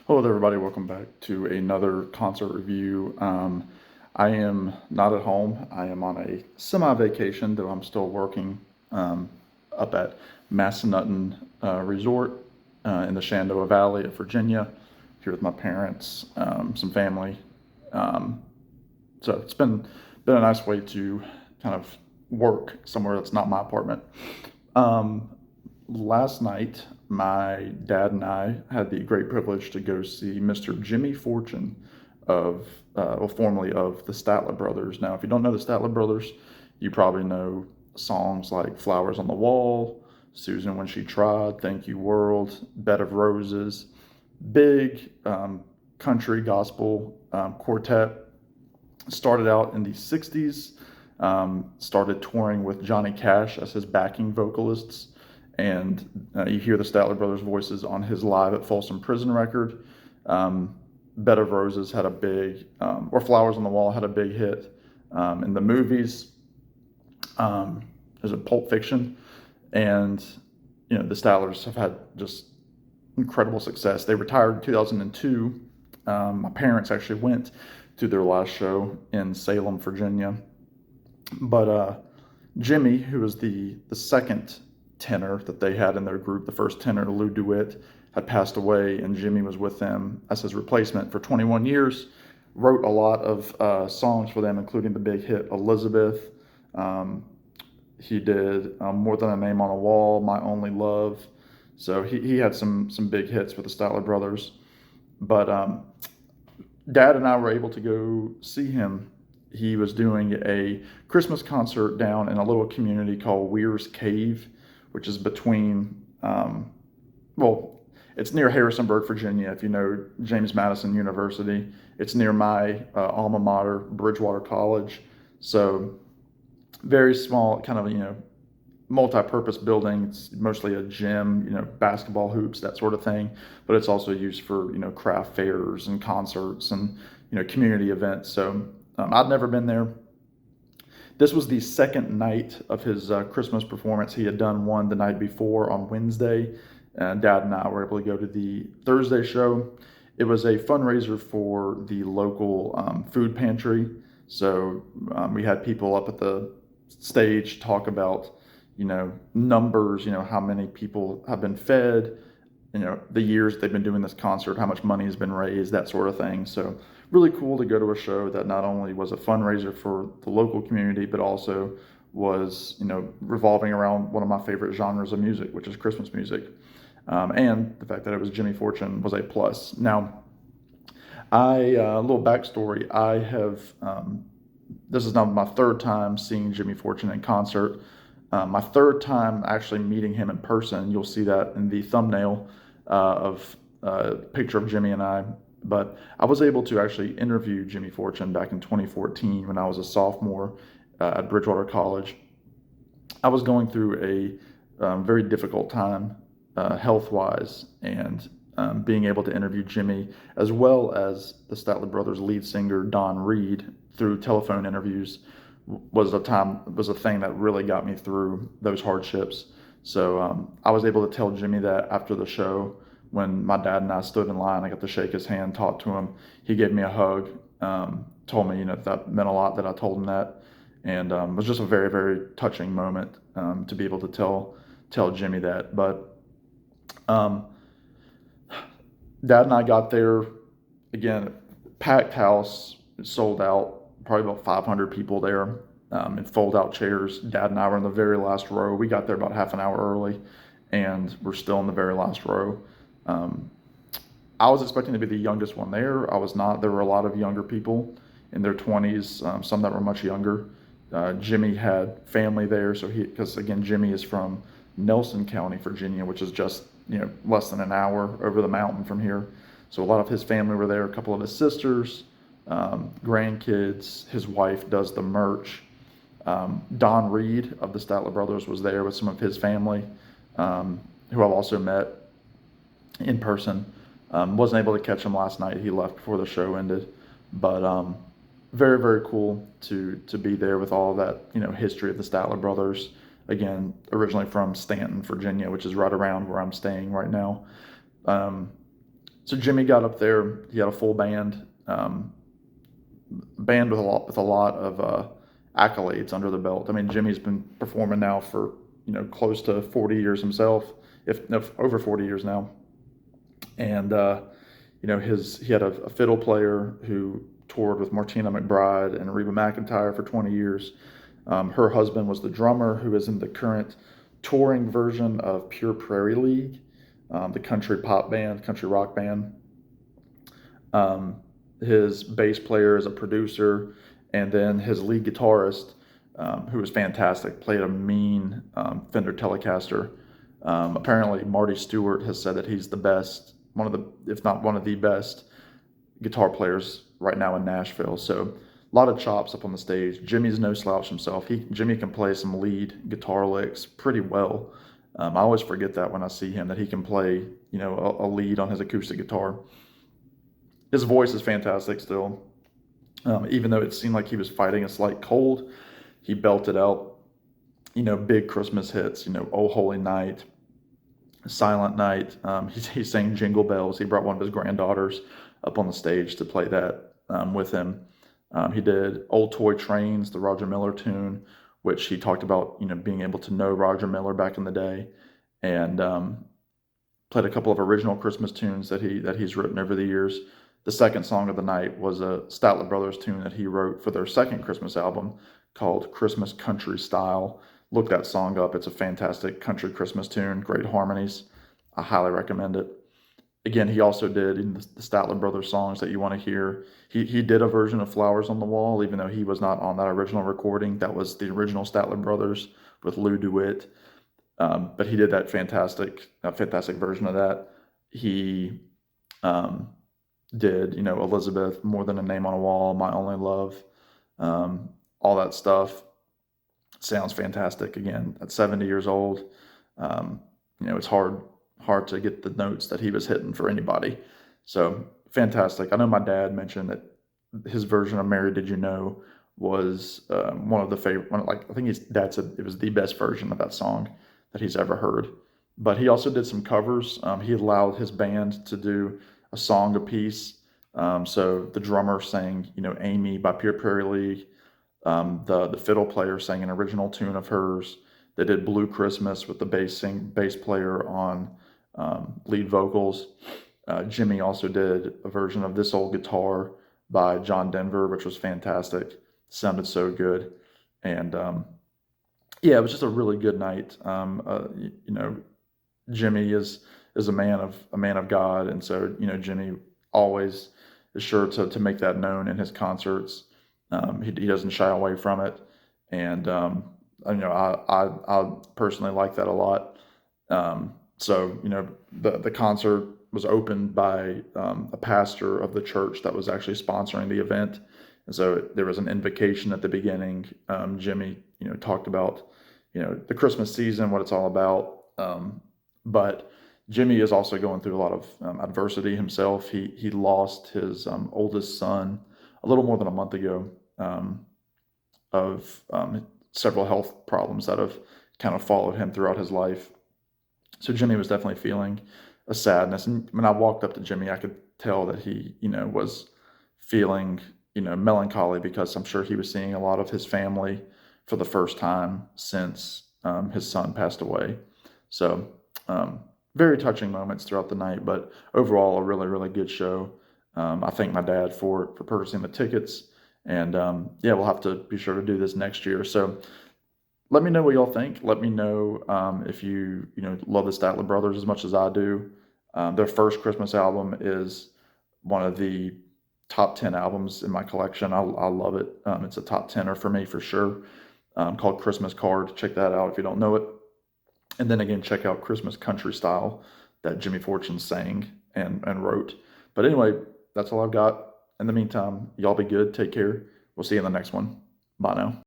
Hello there, everybody. Welcome back to another concert review. I am not at home. I am on a semi-vacation, though I'm still working up at Massanutten Resort in the Shenandoah Valley of Virginia, here with my parents, some family. Um, so it's been a nice way to kind of work somewhere that's not my apartment. Um, Last night, my dad and I had the great privilege to go see Mr. Jimmy Fortune of, formerly of the Statler Brothers. Now, if you don't know the Statler Brothers, you probably know songs like Flowers on the Wall, Susan When She Tried, Thank You World, Bed of Roses, big country gospel quartet. Started out in the 60s, started touring with Johnny Cash as his backing vocalists. And you hear the Statler Brothers' voices on his Live at Folsom Prison record. Bed of Roses had a big, or Flowers on the Wall had a big hit in the movies. There's a Pulp Fiction. And, the Statlers have had just incredible success. They retired in 2002. My parents actually went to their last show in Salem, Virginia. But Jimmy, who was the second tenor that they had in their group, the first tenor, Lou DeWitt, had passed away, and Jimmy was with them as his replacement for 21 years. Wrote a lot of songs for them, including the big hit Elizabeth. He did More Than a Name on a Wall, My Only Love. So he had some big hits with the Statler Brothers. But Dad and I were able to go see him. He was doing a Christmas concert down in a little community called Weyers Cave, which is between, it's near Harrisonburg, Virginia, if you know James Madison University. It's near my alma mater, Bridgewater College. So very small, kind of, multi-purpose building. It's mostly a gym, basketball hoops, that sort of thing. But it's also used for, craft fairs and concerts and, community events. So I'd never been there. This was the second night of his Christmas performance. He had done one the night before on Wednesday, and Dad and I were able to go to the Thursday show. It was a fundraiser for the local food pantry. So we had people up at the stage talk about, numbers, how many people have been fed, the years they've been doing this concert, how much money has been raised, that sort of thing. So really cool to go to a show that not only was a fundraiser for the local community, but also was, revolving around one of my favorite genres of music, which is Christmas music. And the fact that it was Jimmy Fortune was a plus. Now, a little backstory, I have, this is now my third time seeing Jimmy Fortune in concert. My third time actually meeting him in person. You'll see that in the thumbnail of a picture of Jimmy and I. But I was able to actually interview Jimmy Fortune back in 2014 when I was a sophomore at Bridgewater College. I was going through a very difficult time health-wise, and being able to interview Jimmy, as well as the Statler Brothers lead singer Don Reed, through telephone interviews, was a thing that really got me through those hardships. So I was able to tell Jimmy that after the show, when my dad and I stood in line, I got to shake his hand, talk to him. He gave me a hug, told me, that meant a lot that I told him that. And it was just a very, very touching moment to be able to tell Jimmy that. But Dad and I got there, again, packed house, sold out, probably about 500 people there in fold-out chairs. Dad and I were in the very last row. We got there about half an hour early, and we're still in the very last row. I was expecting to be the youngest one there. I was not. There were a lot of younger people in their 20s, some that were much younger. Jimmy had family there, so because again, Jimmy is from Nelson County, Virginia, which is just, less than an hour over the mountain from here. So a lot of his family were there, a couple of his sisters, grandkids. His wife does the merch. Don Reed of the Statler Brothers was there with some of his family, who I've also met in person. Wasn't able to catch him last night. He left before the show ended. But very, very cool to be there with all of that, history of the Statler Brothers. Again, originally from Stanton, Virginia, which is right around where I'm staying right now. So Jimmy got up there. He had a full band with a lot of accolades under the belt. I mean, Jimmy's been performing now for close to 40 years himself, if over 40 years now. And he had a fiddle player who toured with Martina McBride and Reba McEntire for 20 years. Her husband was the drummer who is in the current touring version of Pure Prairie League, the country pop band, country rock band. His bass player is a producer, and then his lead guitarist, who was fantastic, played a mean Fender Telecaster. Apparently, Marty Stewart has said that he's the best, if not one of the best, guitar players right now in Nashville. So a lot of chops up on the stage. Jimmy's no slouch himself. Jimmy can play some lead guitar licks pretty well. I always forget that when I see him, that he can play, a lead on his acoustic guitar. His voice is fantastic still. Even though it seemed like he was fighting a slight cold, he belted out, big Christmas hits, Oh Holy Night, Silent Night. He sang Jingle Bells. He brought one of his granddaughters up on the stage to play that with him. He did Old Toy Trains, the Roger Miller tune, which he talked about, being able to know Roger Miller back in the day, and played a couple of original Christmas tunes that he's written over the years. The second song of the night was a Statler Brothers tune that he wrote for their second Christmas album called Christmas Country Style. Look that song up. It's a fantastic country Christmas tune, great harmonies. I highly recommend it. Again, he also did in the Statler Brothers songs that you want to hear. He did a version of Flowers on the Wall, even though he was not on that original recording. That was the original Statler Brothers with Lou DeWitt. But he did that fantastic version of that. He did, Elizabeth, More Than a Name on a Wall, My Only Love, all that stuff. Sounds fantastic. Again, at 70 years old, it's hard to get the notes that he was hitting for anybody. So fantastic. I know my dad mentioned that his version of Mary Did You Know was one of the favorite. I think his dad said it was the best version of that song that he's ever heard. But he also did some covers. He allowed his band to do a song apiece. So the drummer sang, Amy by Pure Prairie League. The fiddle player sang an original tune of hers. They did Blue Christmas with the bass player on lead vocals. Jimmy also did a version of This Old Guitar by John Denver, which was fantastic. Sounded so good. And it was just a really good night. Jimmy is a man of God, and so Jimmy always is sure to make that known in his concerts. He doesn't shy away from it, and I personally like that a lot. So the concert was opened by a pastor of the church that was actually sponsoring the event, and so there was an invocation at the beginning. Jimmy talked about the Christmas season, what it's all about, but Jimmy is also going through a lot of adversity himself. He lost his oldest son a little more than a month ago of several health problems that have kind of followed him throughout his life. So Jimmy was definitely feeling a sadness. And when I walked up to Jimmy, I could tell that he, was feeling, melancholy, because I'm sure he was seeing a lot of his family for the first time since his son passed away. So very touching moments throughout the night, but overall a really, really good show. I thank my dad for purchasing the tickets, and we'll have to be sure to do this next year. So let me know what y'all think. Let me know if you love the Statler Brothers as much as I do. Their first Christmas album is one of the top 10 albums in my collection. I love it. It's a top 10er for me for sure. Called Christmas Card. Check that out if you don't know it. And then again, check out Christmas Country Style that Jimmy Fortune sang and wrote. But anyway, that's all I've got. In the meantime, y'all be good. Take care. We'll see you in the next one. Bye now.